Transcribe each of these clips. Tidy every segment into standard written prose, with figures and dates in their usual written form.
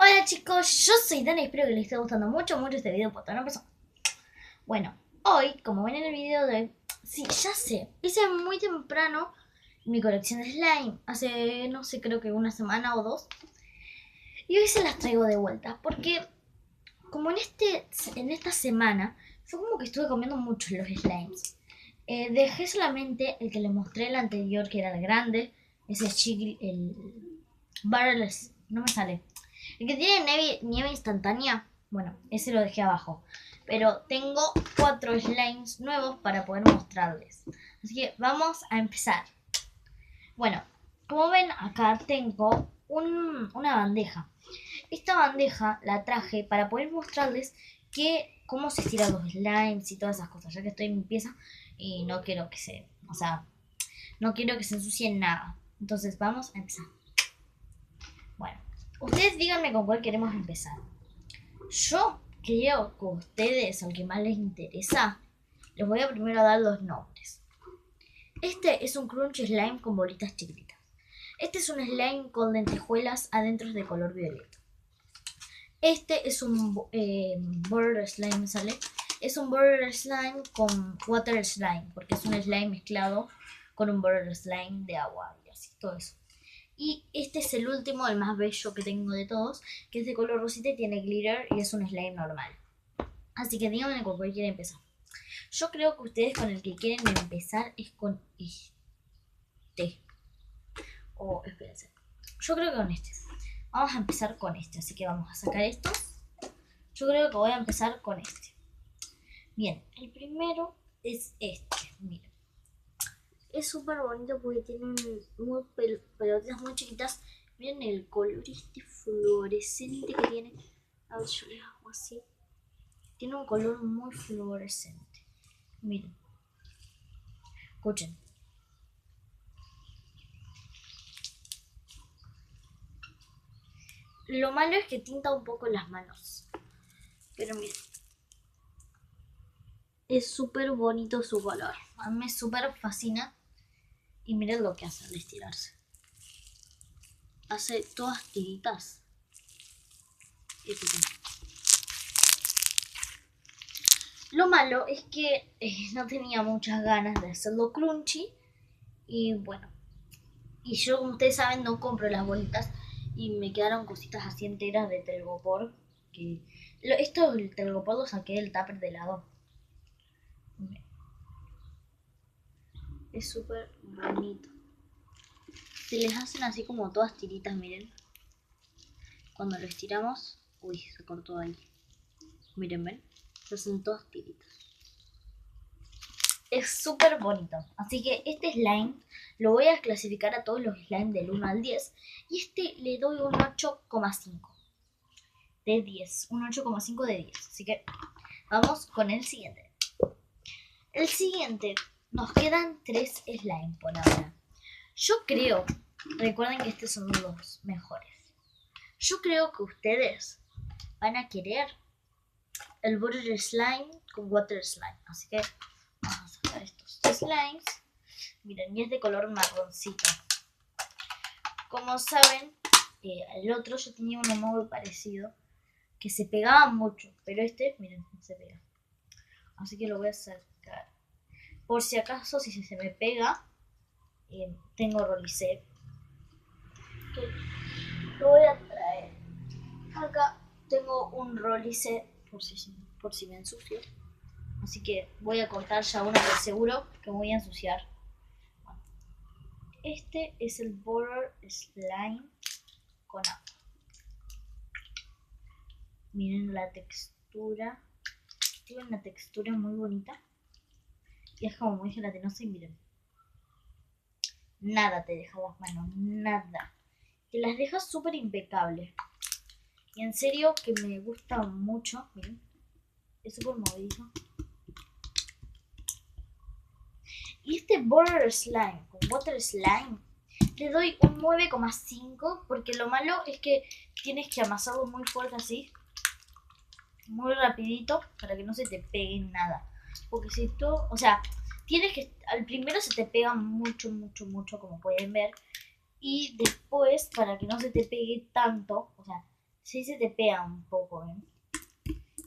Hola chicos, yo soy Dani, espero que les esté gustando mucho este video por toda persona. Bueno, hoy, como ven en el video de hoy, sí, ya sé, hice muy temprano mi colección de slime, hace, no sé, creo que una semana o dos, y hoy se las traigo de vuelta, porque como en esta semana, fue como que estuve comiendo mucho los slimes. Dejé solamente el que les mostré el anterior, que era el grande, ese chiqui, el barreless, no me sale. El que tiene nieve instantánea, bueno, ese lo dejé abajo. Pero tengo 4 slimes nuevos para poder mostrarles. Así que vamos a empezar. Bueno, como ven acá tengo una bandeja. Esta bandeja la traje para poder mostrarles cómo se estiran los slimes y todas esas cosas. Ya que estoy en mi pieza y no quiero que no quiero que se ensucien nada. Entonces vamos a empezar. Bueno, ustedes díganme con cuál queremos empezar. Yo creo que a ustedes, al que más les interesa, les voy a primero dar los nombres. Este es un Crunch Slime con bolitas chiquitas. Este es un slime con lentejuelas adentro de color violeta. Este es un Border Slime, ¿sale? Es un Border Slime con Water Slime, porque es un slime mezclado con un Border Slime de agua y así, todo eso. Y este es el último, el más bello que tengo de todos, que es de color rosita y tiene glitter y es un slime normal. Así que díganme con cuál quieren empezar. Yo creo que ustedes con el que quieren empezar es con este. O espérense. Yo creo que con este. Vamos a empezar con este, así que vamos a sacar estos. Yo creo que voy a empezar con este. Bien, el primero es este. Miren. Es súper bonito porque tiene pelotitas muy chiquitas. Miren el color fluorescente que tiene. A ver, yo les hago así. Tiene un color muy fluorescente. Miren. Escuchen. Lo malo es que tinta un poco las manos. Pero miren. Es súper bonito su color. A mí me súper fascina. Y miren lo que hace al estirarse. Hace todas tiritas. Lo malo es que no tenía muchas ganas de hacerlo crunchy. Y bueno. Y yo, como ustedes saben, no compro las bolitas. Y me quedaron cositas así enteras de telgopor. Esto del telgopor lo saqué del tupper de helado. Es súper bonito. Se les hacen así como todas tiritas, miren. Cuando lo estiramos... Uy, se cortó ahí. Miren, ven. Se hacen todas tiritas. Es súper bonito. Así que este slime lo voy a clasificar a todos los slime del 1 al 10. Y este le doy un 8,5 de 10. Un 8,5 de 10. Así que vamos con el siguiente. El siguiente, nos quedan 3 slime por ahora. Yo creo, recuerden que estos son los mejores. Yo creo que ustedes van a querer el Border Slime con Water Slime. Así que vamos a sacar estos slimes. Miren, y es de color marroncito. Como saben, el otro yo tenía uno muy parecido que se pegaba mucho, pero este, miren, no se pega. Así que lo voy a sacar. Por si acaso, si se me pega, tengo Rolicé. Lo voy a traer. Acá tengo un Rolicé por si me ensucio. Así que voy a cortar ya uno por seguro que me voy a ensuciar. Bueno, este es el Border Slime con agua. Miren la textura. Tiene una textura muy bonita. Y es como muy gelatinosa y miren. Nada te deja las manos, nada. Te las deja súper impecables. Y en serio que me gusta mucho. Miren, es súper movido. Y este Border Slime con Water Slime le doy un 9,5 porque lo malo es que tienes que amasarlo muy fuerte así. Muy rapidito para que no se te pegue nada. Porque si tú, o sea, tienes que, al primero se te pega mucho como pueden ver. Y después, para que no se te pegue tanto, o sea, Sí se te pega un poco,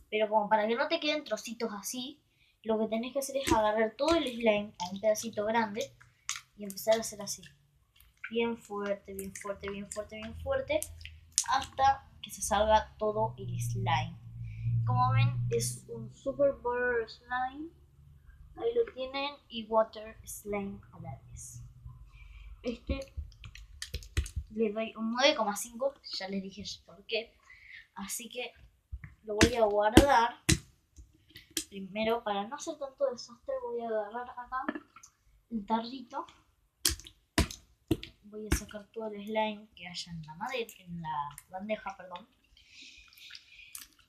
Pero como para que no te queden trocitos así, lo que tenés que hacer es agarrar todo el slime a un pedacito grande y empezar a hacer así. Bien fuerte, bien fuerte, bien fuerte, bien fuerte, hasta que se salga todo el slime. Como ven, es un Super Butter Slime. Ahí lo tienen, y Water Slime a la vez. Le doy un 9,5, ya les dije por qué. Así que lo voy a guardar. Primero, para no hacer tanto desastre, voy a agarrar acá el tarrito. Voy a sacar todo el slime que haya en la madera, en la bandeja, perdón.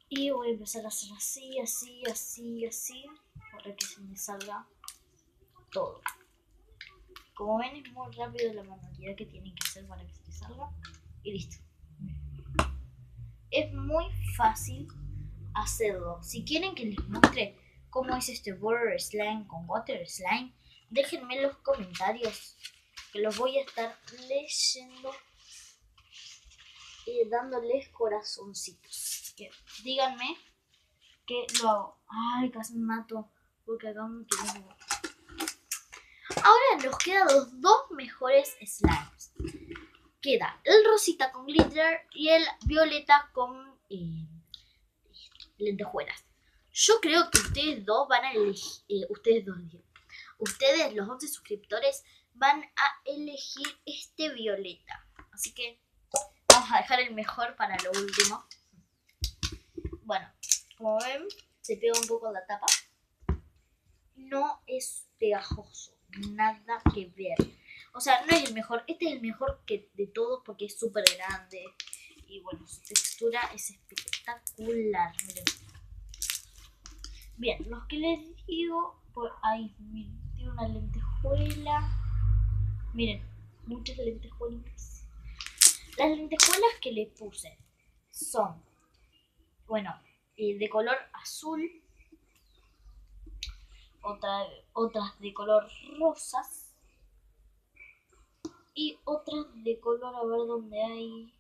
Y voy a empezar a hacer así, así, así, así, para que se me salga todo. Como ven, es muy rápido la manualidad que tienen que hacer para que se les salga. Y listo. Es muy fácil hacerlo. Si quieren que les muestre cómo es este Butter Slime con Water Slime, déjenme en los comentarios, que los voy a estar leyendo y dándoles corazoncitos. Que díganme que lo hago. Ay, casi me mato porque acá me quedé. Ahora nos quedan los dos mejores slimes. Queda el rosita con glitter y el violeta con lentejuelas. Yo creo que ustedes dos van a elegir, ustedes los 11 suscriptores van a elegir este violeta. Así que vamos a dejar el mejor para lo último. Bueno, como ven, se pega un poco la tapa. No es pegajoso, nada que ver. O sea, no es el mejor. Este es el mejor que de todos porque es súper grande. Y bueno, su textura es espectacular. Miren. Bien, los que les digo, por ahí, miren, tiene una lentejuela. Miren, muchas lentejuelas. Las lentejuelas que le puse son, bueno, de color azul, otras de color rosas y otras de color, a ver dónde hay.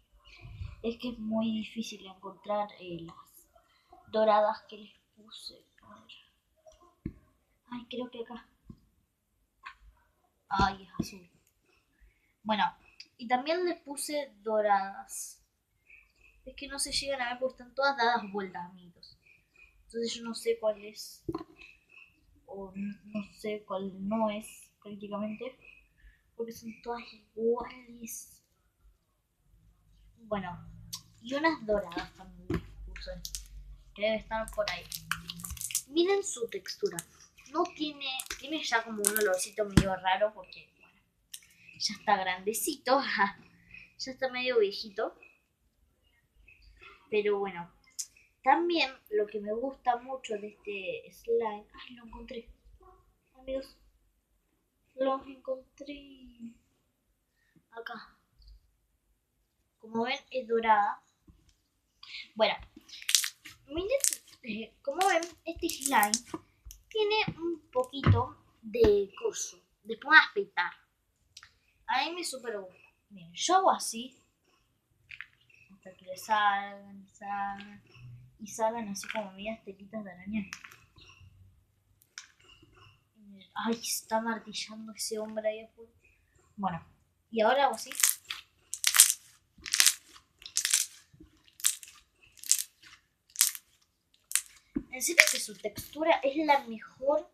Es que es muy difícil encontrar las doradas que les puse. A ver. Ay, creo que acá. Ay, es azul. Bueno, y también les puse doradas. Es que no se llegan a ver porque están todas dadas vueltas, amigos. Entonces yo no sé cuál es. O no sé cuál no es, prácticamente. Porque son todas iguales. Bueno, y unas doradas también les puse. Que debe estar por ahí. Miren su textura. No tiene ya como un olorcito medio raro porque, bueno, ya está grandecito. Ya está medio viejito. Pero bueno, también lo que me gusta mucho de este slime. Ay, lo encontré. Amigos, lo encontré acá. Como ven, es dorada. Bueno, miren, como ven, este slime tiene un poquito de coso, de espuma a afeitar. A mí me súper gusta. Miren, yo hago así, hasta que le salgan, y salgan así como medias telitas de araña. Ay, está martillando ese hombre ahí afuera. Bueno, y ahora hago así. En serio que su textura es la mejor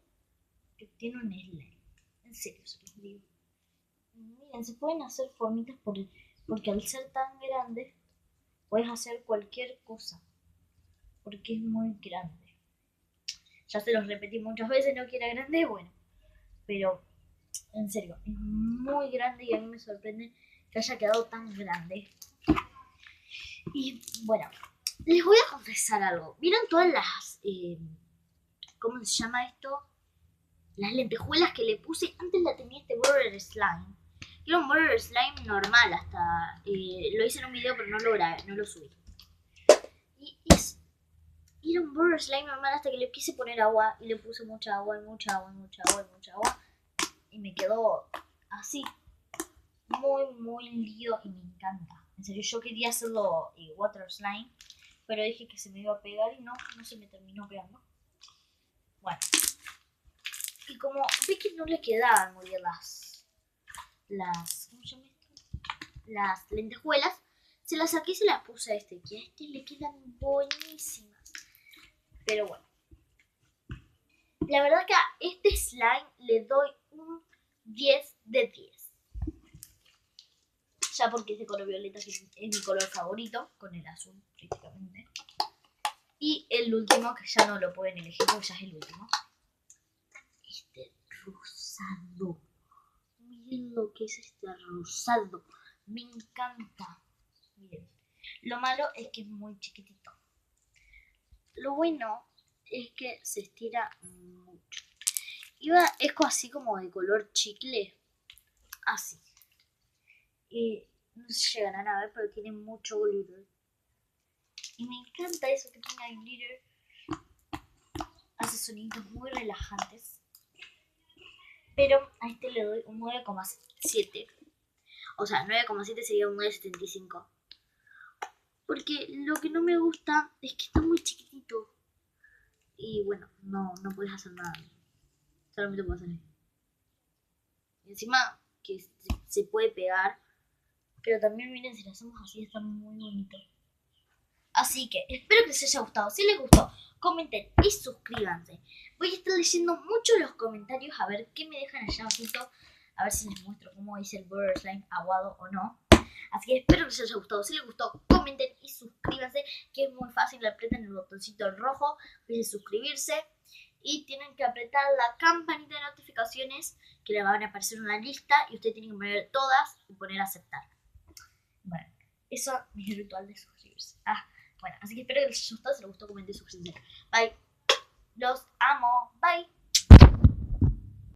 que tiene un slime. En serio, se los digo. Miren, se pueden hacer formitas porque al ser tan grande puedes hacer cualquier cosa. Porque es muy grande. Ya se los repetí muchas veces, no que era grande, bueno. Pero, en serio, es muy grande y a mí me sorprende que haya quedado tan grande. Y, bueno, les voy a confesar algo. ¿Vieron todas las, cómo se llama esto? Las lentejuelas que le puse? Antes la tenía este Butter Slime. Era un Butter Slime normal hasta... lo hice en un video pero no lo grabé, no lo subí. Y era un Butter Slime normal hasta que le quise poner agua y le puse mucha agua y mucha agua y mucha agua y mucha agua. Y me quedó así. Muy, muy lío y me encanta. En serio, yo quería hacerlo water slime, pero dije que se me iba a pegar y no se me terminó pegando. Bueno. Y como vi que no le quedaban muy bien ¿cómo se llama esto? Las lentejuelas, se las saqué y se las puse a este, que a este le quedan buenísimas. Pero bueno. La verdad que a este slime le doy un 10 de 10. Ya porque este color violeta que es mi color favorito, con el azul prácticamente. Y el último, que ya no lo pueden elegir porque ya es el último. Este rosado. Miren lo que es este rosado. Me encanta. Miren. Lo malo es que es muy chiquitito. Lo bueno es que se estira mucho. Es así como de color chicle. Así. Y no se llegarán a ver, pero tiene mucho glitter. Y me encanta eso que tenga glitter. Hace sonidos muy relajantes. Pero a este le doy un 9,7. O sea, 9,7 sería un 9,75. Porque lo que no me gusta es que está muy chiquitito. Y bueno, no puedes hacer nada. Solamente puedes hacer esto. Y encima que se puede pegar. Pero también miren, si lo hacemos así está muy bonito. Así que espero que les haya gustado. Si les gustó, comenten y suscríbanse. Voy a estar leyendo mucho los comentarios a ver qué me dejan allá abajo. A ver si les muestro cómo hice el Butter Slime aguado o no. Así que espero que les haya gustado. Si les gustó, comenten y suscríbanse, que es muy fácil. Apretan el botoncito rojo que dice suscribirse. Y tienen que apretar la campanita de notificaciones que le van a aparecer en una lista. Y ustedes tienen que poner todas y poner aceptar. Bueno, eso es el ritual de suscribirse. Bueno, así que espero que les haya gustado. Si les gustó, comenten y suscríbanse. Bye. Los amo.